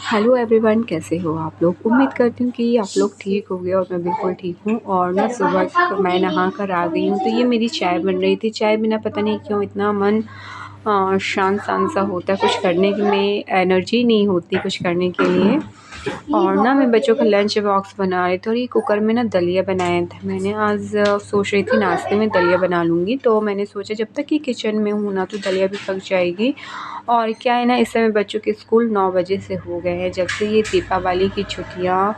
Hello everyone, कैसे हो आप लोग। उम्मीद करती हूँ कि आप लोग ठीक होंगे और मैं बिल्कुल ठीक हूँ। और ना सुबह मैं नहा कर आ गई हूँ, तो ये मेरी चाय बन रही थी। चाय बिना पता नहीं क्यों इतना मन शांत शांत सा होता है, कुछ करने में एनर्जी नहीं होती कुछ करने के लिए। और ना मैं बच्चों का लंच बॉक्स बना रही थी और ये कुकर में ना दलिया बनाया था मैंने। आज सोच रही थी नाश्ते में दलिया बना लूँगी, तो मैंने सोचा जब तक कि किचन में हूँ ना तो दलिया भी पक जाएगी। और क्या है ना, इस समय बच्चों के स्कूल 9 बजे से हो गए हैं। जब से ये दीपावली की छुट्टियाँ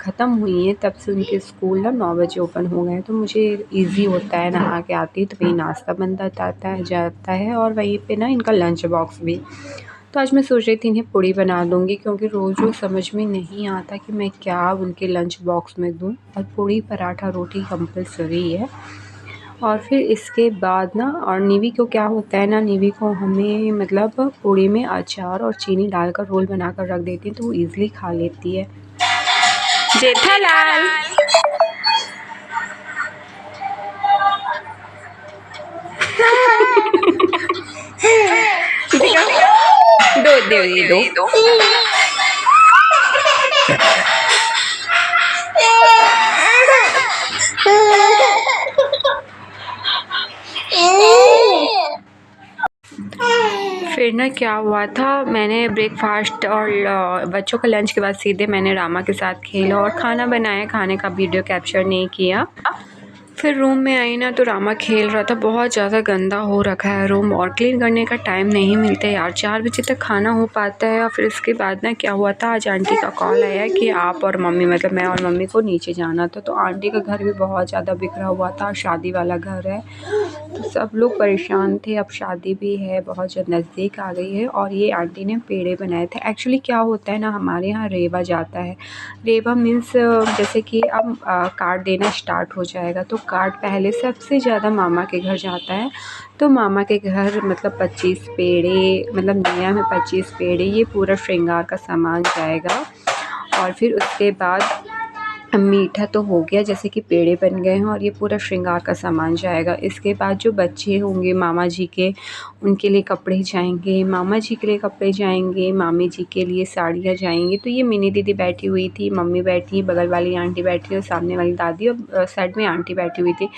ख़त्म हुई हैं तब से उनके स्कूल ना 9 बजे ओपन हो गए हैं, तो मुझे ईज़ी होता है। नहा के आती तो वहीं नाश्ता बनता जाता है और वहीं पे ना इनका लंच बॉक्स भी। तो आज मैं सोच रही थी इन्हें पूड़ी बना दूँगी, क्योंकि रोज़ समझ में नहीं आता कि मैं क्या उनके लंच बॉक्स में दूँ। और पूड़ी पराठा रोटी कंपल्सरी है। और फिर इसके बाद ना, और नीवी को क्या होता है ना, नीवी को हमें मतलब पूड़ी में अचार और चीनी डालकर रोल बनाकर रख देती हैं, तो वो ईज़िली खा लेती है। जेठालाल, दो दे दो। फिर ना क्या हुआ था, मैंने ब्रेकफास्ट और बच्चों का लंच के बाद सीधे मैंने रामा के साथ खेला और खाना बनाया। खाने का वीडियो कैप्चर नहीं किया। फिर रूम में आई ना तो रामा खेल रहा था। बहुत ज़्यादा गंदा हो रखा है रूम और क्लीन करने का टाइम नहीं मिलता यार। 4 बजे तक खाना हो पाता है। और फिर इसके बाद ना क्या हुआ था, आज आंटी का कॉल आया कि आप और मम्मी, मतलब मैं और मम्मी को नीचे जाना था। तो आंटी का घर भी बहुत ज़्यादा बिखरा हुआ था, शादी वाला घर है, तो सब लोग परेशान थे। अब शादी भी है, बहुत जल्द नज़दीक आ गई है। और ये आंटी ने पेड़े बनाए थे। एक्चुअली क्या होता है ना, हमारे यहाँ रेवा जाता है। रेवा मीन्स जैसे कि अब कार्ड देना स्टार्ट हो जाएगा, तो कार्ड पहले सबसे ज़्यादा मामा के घर जाता है। तो मामा के घर मतलब 25 पेड़े, मतलब दुनिया में 25 पेड़े, ये पूरा श्रृंगार का सामान जाएगा। और फिर उसके बाद मीठा तो हो गया, जैसे कि पेड़े बन गए हैं, और ये पूरा श्रृंगार का सामान जाएगा। इसके बाद जो बच्चे होंगे मामा जी के, उनके लिए कपड़े जाएंगे, मामा जी के लिए कपड़े जाएंगे, मामी जी के लिए साड़ियाँ जाएंगी। तो ये मिनी दीदी बैठी हुई थी, मम्मी बैठी, बगल वाली आंटी बैठी और सामने वाली दादी और साइड में आंटी बैठी हुई थी।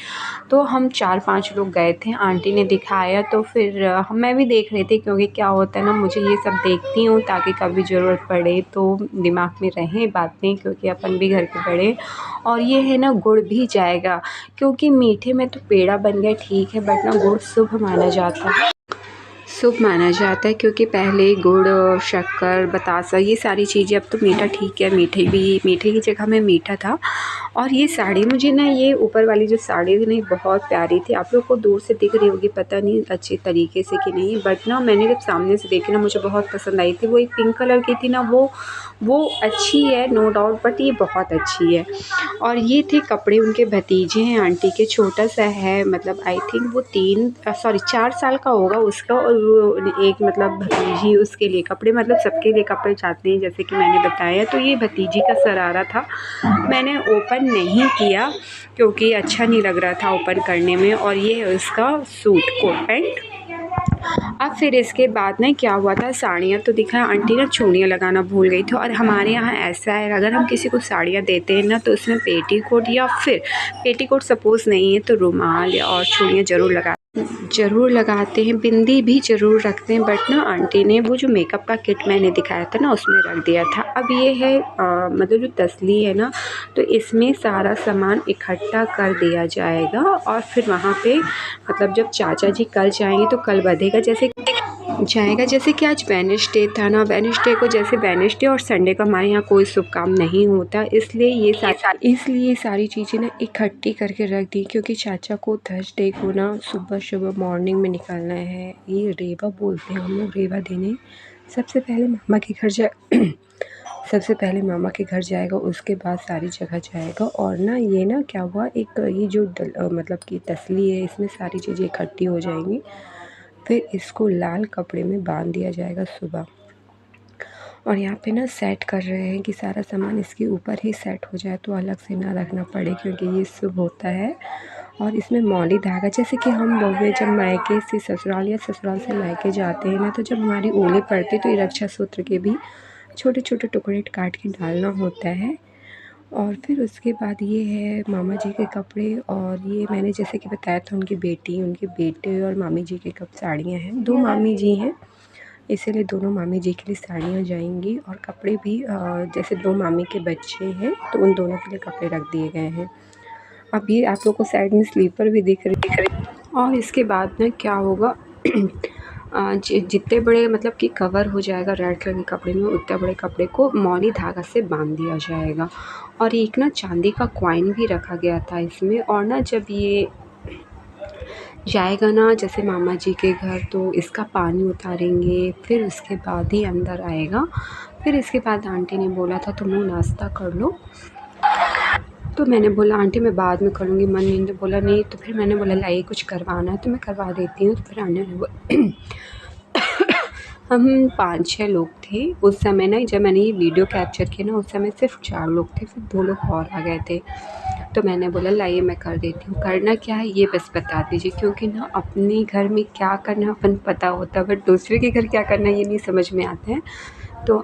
तो हम 4-5 लोग गए थे। आंटी ने दिखाया तो फिर मैं भी देख रही थी, क्योंकि क्या होता है ना, मुझे ये सब देखती हूँ ताकि कभी ज़रूरत पड़े तो दिमाग में रहें बातें, क्योंकि अपन भी घर के बड़े। और ये है ना, गुड़ भी जाएगा, क्योंकि मीठे में तो पेड़ा बन गया ठीक है, बट ना गुड़ शुभ माना जाता है। शुभ माना जाता है, क्योंकि पहले गुड़, शक्कर, बतासा, ये सारी चीज़ें, अब तो मीठा ठीक है, मीठे की जगह में मीठा था। और ये साड़ी मुझे ना, ये ऊपर वाली जो साड़ी थी ना, बहुत प्यारी थी। आप लोग को दूर से दिख रही होगी, पता नहीं अच्छे तरीके से कि नहीं, बट ना मैंने जब सामने से देखी ना, मुझे बहुत पसंद आई थी। वो एक पिंक कलर की थी ना, वो अच्छी है नो डाउट, बट ये बहुत अच्छी है। और ये थे कपड़े, उनके भतीजे हैं आंटी के, छोटा सा है, मतलब आई थिंक वो 4 साल का होगा उसका। और वो एक मतलब भतीजी, उसके लिए कपड़े, मतलब सबके लिए कपड़े चाहते हैं जैसे कि मैंने बताया। तो ये भतीजी का शरारा था, मैंने ओपन नहीं किया क्योंकि अच्छा नहीं लग रहा था ओपन करने में। और ये है उसका सूट, कोट पैंट। अब फिर इसके बाद ना क्या हुआ था, साड़ियाँ तो दिखा, आंटी ना चूड़ियाँ लगाना भूल गई थी। और हमारे यहाँ ऐसा है, अगर हम किसी को साड़ियाँ देते हैं ना, तो उसमें पेटीकोट, या फिर पेटीकोट सपोज़ नहीं है तो रुमाल और चूड़ियाँ ज़रूर लगाते हैं, बिंदी भी ज़रूर रखते हैं। बट ना आंटी ने वो जो मेकअप का किट मैंने दिखाया था ना, उसमें रख दिया था। अब ये है मतलब जो तसली है ना, तो इसमें सारा सामान इकट्ठा कर दिया जाएगा। और फिर वहाँ पे मतलब जब चाचा जी कल जाएंगे तो कल बंधेगा, जैसे कि आज वेडनेसडे था ना, वेडनेसडे को, जैसे वेडनेसडे और संडे को हमारे यहाँ कोई शुभ काम नहीं होता, इसलिए ये सारी चीज़ें ना इकट्ठी करके रख दी, क्योंकि चाचा को थर्सडे को ना सुबह मॉर्निंग में निकलना है। ये रेवा बोलते हैं हम लोग, रेवा देने। सबसे पहले मामा के घर सबसे पहले मामा के घर जाएगा, उसके बाद सारी जगह जाएगा। और ना ये ना क्या हुआ, एक ये जो मतलब कि तसली है, इसमें सारी चीज़ें इकट्ठी हो जाएंगी। फिर इसको लाल कपड़े में बांध दिया जाएगा सुबह। और यहाँ पे ना सेट कर रहे हैं कि सारा सामान इसके ऊपर ही सेट हो जाए, तो अलग से ना रखना पड़े, क्योंकि ये शुभ होता है। और इसमें मौली धागा, जैसे कि हम बहुएं जब मायके से ससुराल या ससुराल से मायके जाते हैं ना, तो जब हमारी ओले पड़ती है तो ये रक्षा सूत्र के भी छोटे छोटे टुकड़े काट के डालना होता है। और फिर उसके बाद ये है मामा जी के कपड़े, और ये मैंने जैसे कि बताया था उनकी बेटी, उनके बेटे और मामी जी के कब साड़ियाँ हैं। 2 मामी जी हैं, इसीलिए दोनों मामी जी के लिए साड़ियाँ जाएंगी। और कपड़े भी जैसे 2 मामी के बच्चे हैं तो उन दोनों के लिए कपड़े रख दिए गए हैं। अब ये आप लोग को साइड में स्लीपर भी दिख रही। और इसके बाद में क्या होगा जितने बड़े मतलब कि कवर हो जाएगा रेड कलर के कपड़े में, उतने बड़े कपड़े को मौली धागा से बांध दिया जाएगा। और एक ना चांदी का कॉइन भी रखा गया था इसमें। और ना जब ये जाएगा ना जैसे मामा जी के घर, तो इसका पानी उतारेंगे, फिर उसके बाद ही अंदर आएगा। फिर इसके बाद आंटी ने बोला था तुम लोग नाश्ता कर लो, तो मैंने बोला आंटी मैं बाद में करूँगी, मम्मी ने बोला नहीं। तो फिर मैंने बोला लाइए कुछ करवाना है तो मैं करवा देती हूँ। तो फिर आंटी ने हम 5-6 लोग थे उस समय ना, जब मैंने ये वीडियो कैप्चर किया ना उस समय सिर्फ 4 लोग थे, फिर 2 लोग और आ गए थे। तो मैंने बोला लाइए मैं कर देती हूँ। करना क्या है ये बस बता दीजिए, क्योंकि ना अपने घर में क्या करना अपन पता होता है, बट दूसरे के घर क्या करना ये नहीं समझ में आता है। तो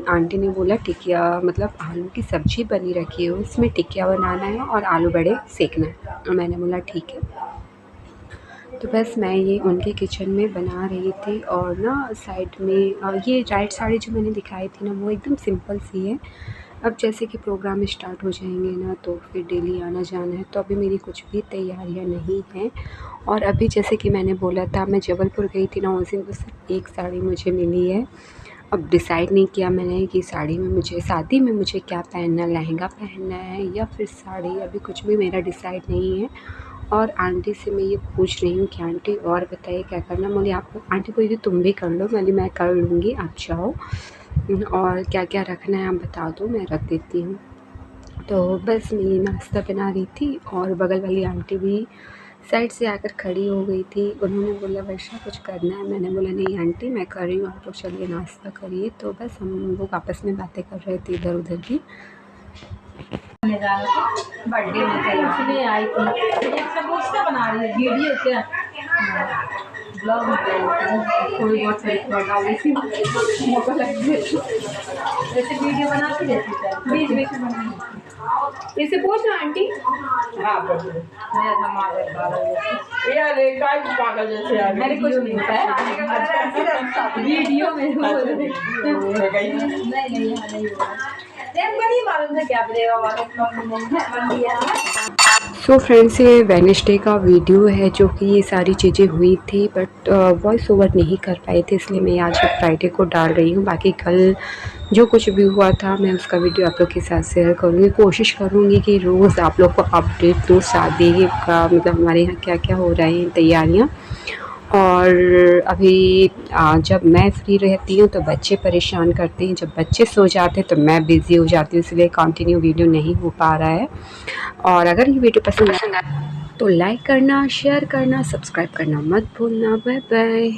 आंटी ने बोला टिकिया मतलब आलू की सब्ज़ी बनी रखी है, उसमें टिकिया बनाना है और आलू बड़े सेकना है। और मैंने बोला ठीक है। तो बस मैं ये उनके किचन में बना रही थी। और ना साइड में ये राइट साड़ी जो मैंने दिखाई थी ना वो एकदम सिंपल सी है। अब जैसे कि प्रोग्राम स्टार्ट हो जाएंगे ना तो फिर डेली आना जाना है, तो अभी मेरी कुछ भी तैयारियां नहीं हैं। और अभी जैसे कि मैंने बोला था मैं जबलपुर गई थी ना, उस दिन तो सिर्फ एक साड़ी मुझे मिली है। अब डिसाइड नहीं किया मैंने कि साड़ी में मुझे शादी में मुझे क्या पहनना, लहंगा पहनना है या फिर साड़ी, अभी कुछ भी मेरा डिसाइड नहीं है। और आंटी से मैं ये पूछ रही हूँ कि आंटी और बताइए क्या करना। बोली आप आंटी बोली तुम भी कर लो, मैं कर लूँगी, आप जाओ और क्या क्या रखना है आप बता दो मैं रख देती हूँ। तो बस मैं ये नाश्ता बना रही थी और बगल वाली आंटी भी साइड से आकर खड़ी हो गई थी। उन्होंने बोला वर्षा कुछ करना है, मैंने बोला नहीं आंटी मैं कर रही हूँ, आप लोग चलिए नाश्ता करिए। तो बस हम लोग आपस में बातें कर रहे थे इधर उधर की। बर्थडे में आई थी समोसा बना रही है वीडियो क्या ब्लॉग थोड़ी बहुत मौका लग जैसे वीडियो बनाती रहती बीच बीच में इसे पूछना आंटी। हाँ यार पागल जैसे मैंने कुछ नहीं बताया वीडियो में सो फ्रेंड्स ये वेडनेसडे का वीडियो है जो कि ये सारी चीज़ें हुई थी, बट वॉइस ओवर नहीं कर पाए थे, इसलिए मैं आज फ्राइडे को डाल रही हूँ। बाकी कल जो कुछ भी हुआ था मैं उसका वीडियो आप लोग के साथ शेयर करूँगी। कोशिश करूँगी कि रोज़ आप लोग को अपडेट दूँ शादी का, मतलब हमारे यहाँ क्या क्या हो रही हैं तैयारियाँ। और अभी जब मैं फ्री रहती हूँ तो बच्चे परेशान करते हैं, जब बच्चे सो जाते हैं तो मैं बिज़ी हो जाती हूँ, इसलिए कंटिन्यू वीडियो नहीं हो पा रहा है। और अगर ये वीडियो पसंद आए तो लाइक करना, शेयर करना, सब्सक्राइब करना मत भूलना। Bye bye.